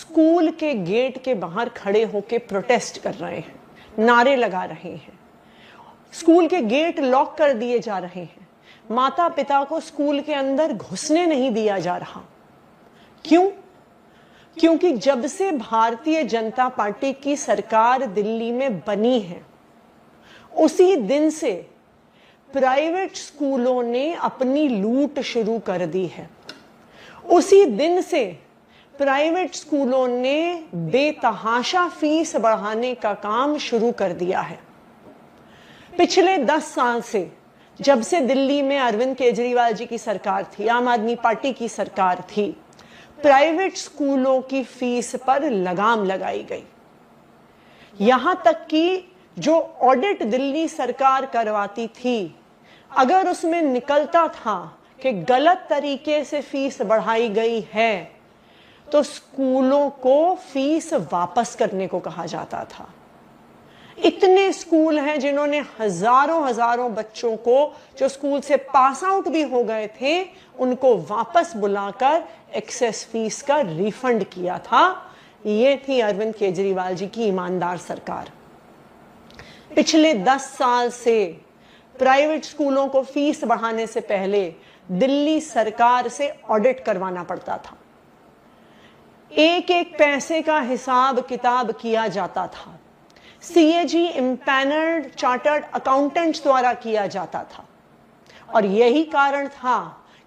School के gate के बाहर खड़े होकर प्रोटेस्ट कर रहे हैं, नारे लगा रहे हैं। स्कूल के गेट लॉक कर दिए जा रहे हैं। माता पिता को स्कूल के अंदर घुसने नहीं दिया जा रहा। क्यों? क्योंकि जब से भारतीय जनता पार्टी की सरकार दिल्ली में बनी है, उसी दिन से प्राइवेट स्कूलों ने अपनी लूट शुरू कर दी है। उसी दिन से प्राइवेट स्कूलों ने बेतहाशा फीस बढ़ाने का काम शुरू कर दिया है। पिछले 10 साल से, जब से दिल्ली में अरविंद केजरीवाल जी की सरकार थी, आम आदमी पार्टी की सरकार थी, प्राइवेट स्कूलों की फीस पर लगाम लगाई गई। यहां तक कि जो ऑडिट दिल्ली सरकार करवाती थी, अगर उसमें निकलता था कि गलत तरीके से फीस बढ़ाई गई है, तो स्कूलों को फीस वापस करने को कहा जाता था। इतने स्कूल हैं जिन्होंने हजारों बच्चों को, जो स्कूल से पास आउट भी हो गए थे, उनको वापस बुलाकर एक्सेस फीस का रिफंड किया था। ये थी अरविंद केजरीवाल जी की ईमानदार सरकार। पिछले 10 साल से प्राइवेट स्कूलों को फीस बढ़ाने से पहले दिल्ली सरकार से ऑडिट करवाना पड़ता था। एक एक पैसे का हिसाब किताब किया जाता था। सीएजी इम्पैनल्ड चार्टर्ड अकाउंटेंट्स द्वारा किया जाता था। और यही कारण था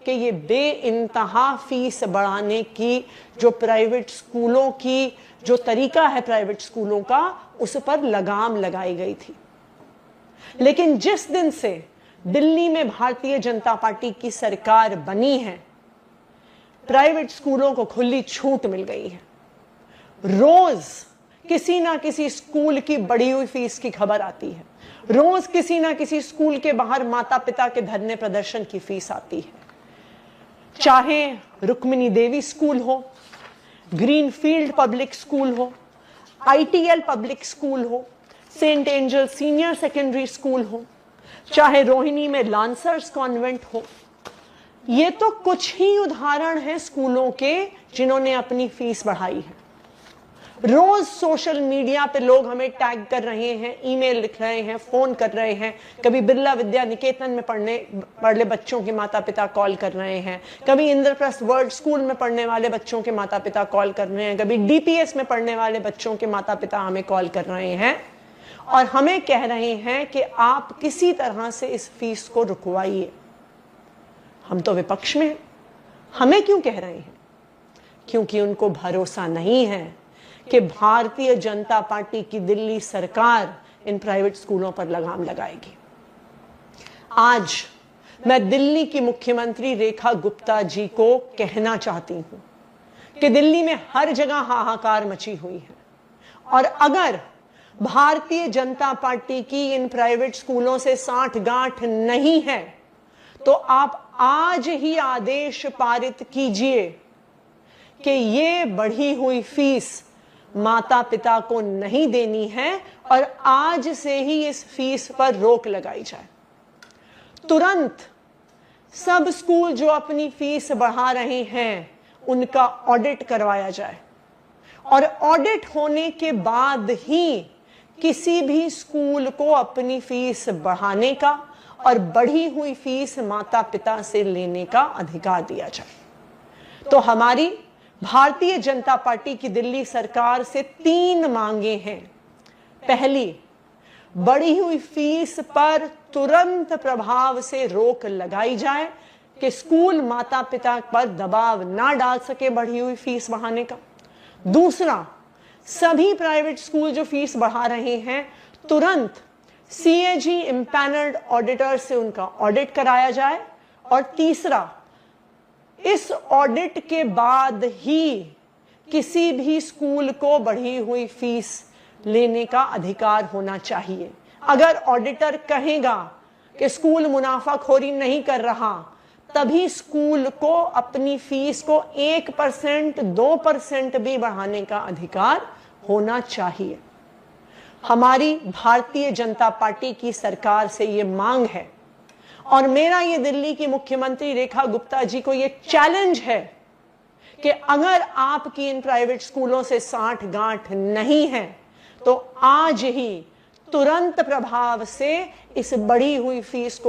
कि ये बेइंतहा फीस बढ़ाने की जो प्राइवेट स्कूलों की जो तरीका है प्राइवेट स्कूलों का, उस पर लगाम लगाई गई थी। लेकिन जिस दिन से दिल्ली में भारतीय जनता पार्टी की सरकार बनी है, प्राइवेट स्कूलों को खुली छूट मिल गई है। रोज किसी ना किसी स्कूल की बढ़ी हुई फीस की खबर आती है। रोज किसी ना किसी स्कूल के बाहर माता पिता के धरने प्रदर्शन की फीस आती है। चाहे रुक्मिणी देवी स्कूल हो, ग्रीनफील्ड पब्लिक स्कूल हो, आईटीएल पब्लिक स्कूल हो, Saint Angel senior secondary school हो, चाहे रोहिणी में लांसर्स कॉन्वेंट हो। ये तो कुछ ही उदाहरण हैं स्कूलों के जिन्होंने अपनी फीस बढ़ाई है। रोज सोशल मीडिया पे लोग हमें टैग कर रहे हैं, ईमेल लिख रहे हैं, फोन कर रहे हैं। कभी बिरला विद्या निकेतन में पढ़ने बच्चों के माता पिता कॉल कर रहे हैं, कभी इंद्रप्रस्थ वर्ल्ड स्कूल में पढ़ने वाले बच्चों के माता पिता कॉल कर रहे हैं, कभी डीपीएस में पढ़ने वाले बच्चों के माता पिता हमें कॉल कर रहे हैं और हमें कह रहे हैं कि आप किसी तरह से इस फीस को रुकवाइए। हम तो विपक्ष में हैं, हमें क्यों कह रहे हैं? क्योंकि उनको भरोसा नहीं है कि भारतीय जनता पार्टी की दिल्ली सरकार इन प्राइवेट स्कूलों पर लगाम लगाएगी। आज मैं दिल्ली की मुख्यमंत्री रेखा गुप्ता जी को कहना चाहती हूं कि दिल्ली में हर जगह हाहाकार मची हुई है और अगर भारतीय जनता पार्टी की इन प्राइवेट स्कूलों से साठगांठ नहीं है तो आप आज ही आदेश पारित कीजिए कि ये बढ़ी हुई फीस माता पिता को नहीं देनी है और आज से ही इस फीस पर रोक लगाई जाए। तुरंत सब स्कूल जो अपनी फीस बढ़ा रहे हैं उनका ऑडिट करवाया जाए और ऑडिट होने के बाद ही किसी भी स्कूल को अपनी फीस बढ़ाने का और बढ़ी हुई फीस माता पिता से लेने का अधिकार दिया जाए। तो हमारी भारतीय जनता पार्टी की दिल्ली सरकार से 3 मांगे हैं। पहली, बढ़ी हुई फीस पर तुरंत प्रभाव से रोक लगाई जाए कि स्कूल माता पिता पर दबाव ना डाल सके बढ़ी हुई फीस बढ़ाने का। दूसरा, सभी प्राइवेट स्कूल जो फीस बढ़ा रहे हैं तुरंत सीएजी इम्पैनल्ड ऑडिटर से उनका ऑडिट कराया जाए। और तीसरा, इस ऑडिट के बाद ही किसी भी स्कूल को बढ़ी हुई फीस लेने का अधिकार होना चाहिए। अगर ऑडिटर कहेगा कि स्कूल मुनाफाखोरी नहीं कर रहा, तभी स्कूल को अपनी फीस को 1%, 2% भी बढ़ाने का अधिकार होना चाहिए। हमारी भारतीय जनता पार्टी की सरकार से ये मांग है और मेरा ये दिल्ली की मुख्यमंत्री रेखा गुप्ता जी को ये चैलेंज है कि अगर आपकी इन प्राइवेट स्कूलों से साठ गांठ नहीं है तो आज ही तुरंत प्रभाव से इस बढ़ी हुई फीस को